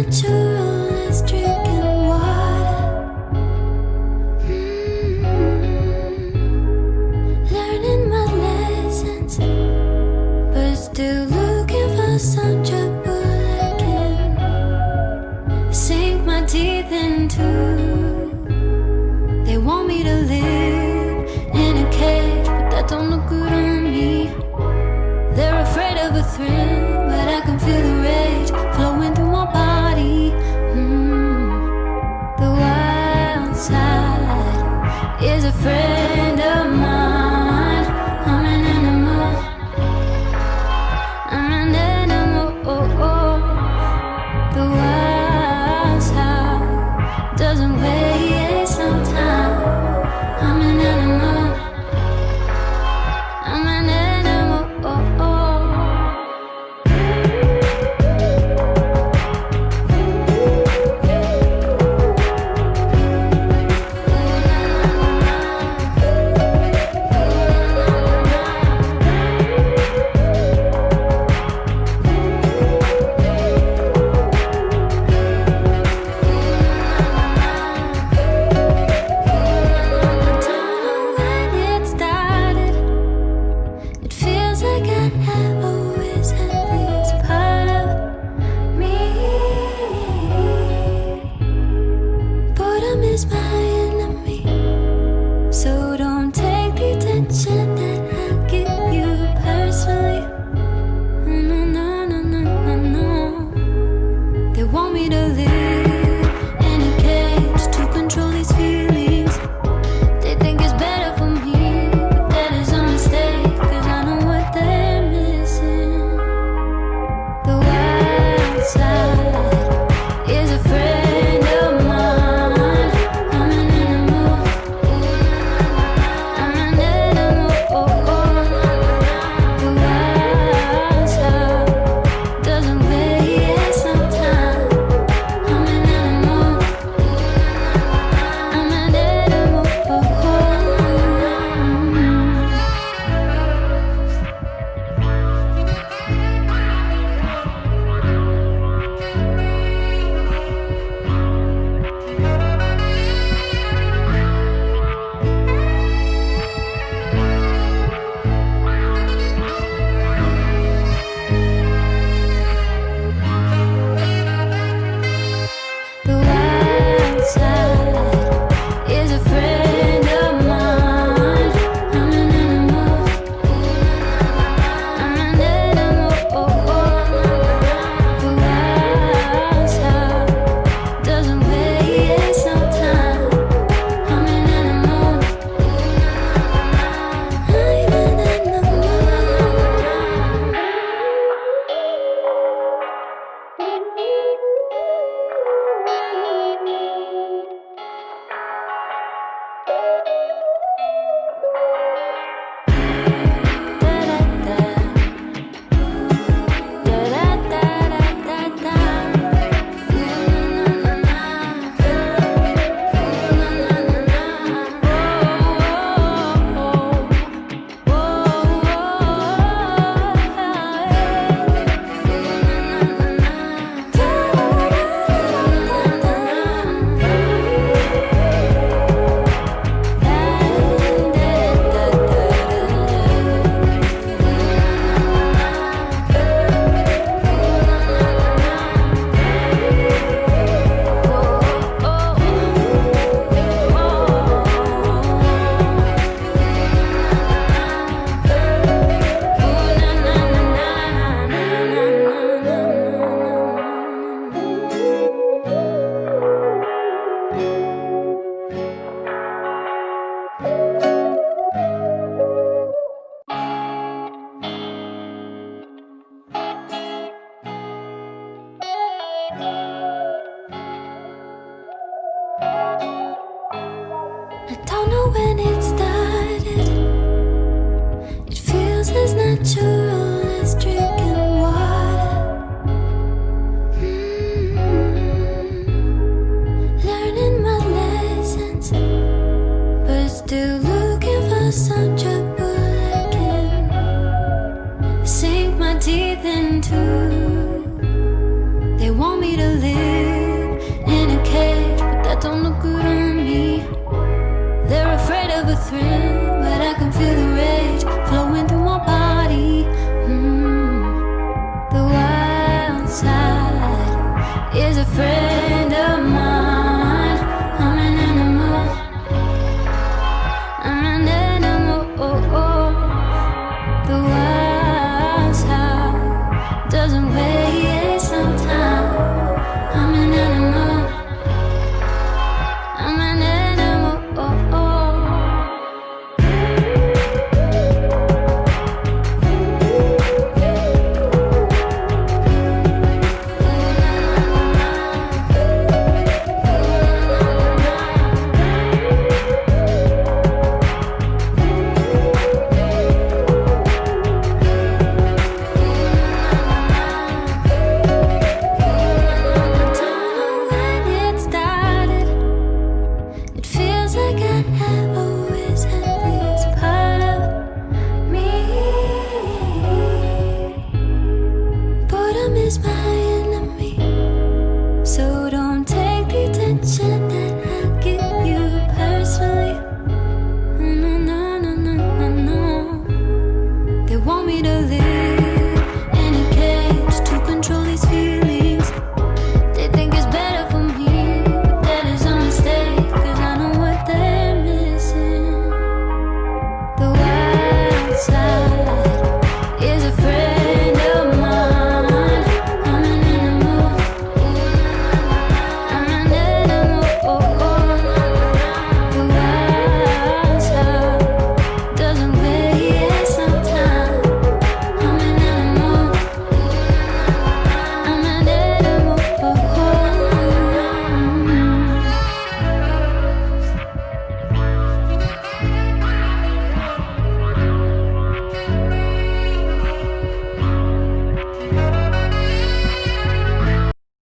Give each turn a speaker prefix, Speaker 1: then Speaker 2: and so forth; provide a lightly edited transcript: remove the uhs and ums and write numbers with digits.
Speaker 1: natural as drinking water. Learning my lessons, but still looking for some trouble I can sink my teeth into. They want me to live in a cage, but that don't look good on me. They're afraid of a thrill, but I can feel the rage flowing through my body. The wild side is a friend of mine. I'm an animal. I'm an animal. The wild side doesn't waste no time. I'm an animal. I'm an animal. Is my enemy, so don't take the attention that I give you personally. No, no, no, no, no, no. They want me to live in a cage to control these feelings. They think it's better for me, but that is a mistake, 'cause I know what they're missing. The wild side is a friend of mine. I don't know when it started. It feels as natural as drinking water. Learning my lessons, but still looking for some trouble I can sink my teeth into. They want me to live thrill, but I can feel the rage flowing through my body. The wild side is afraid.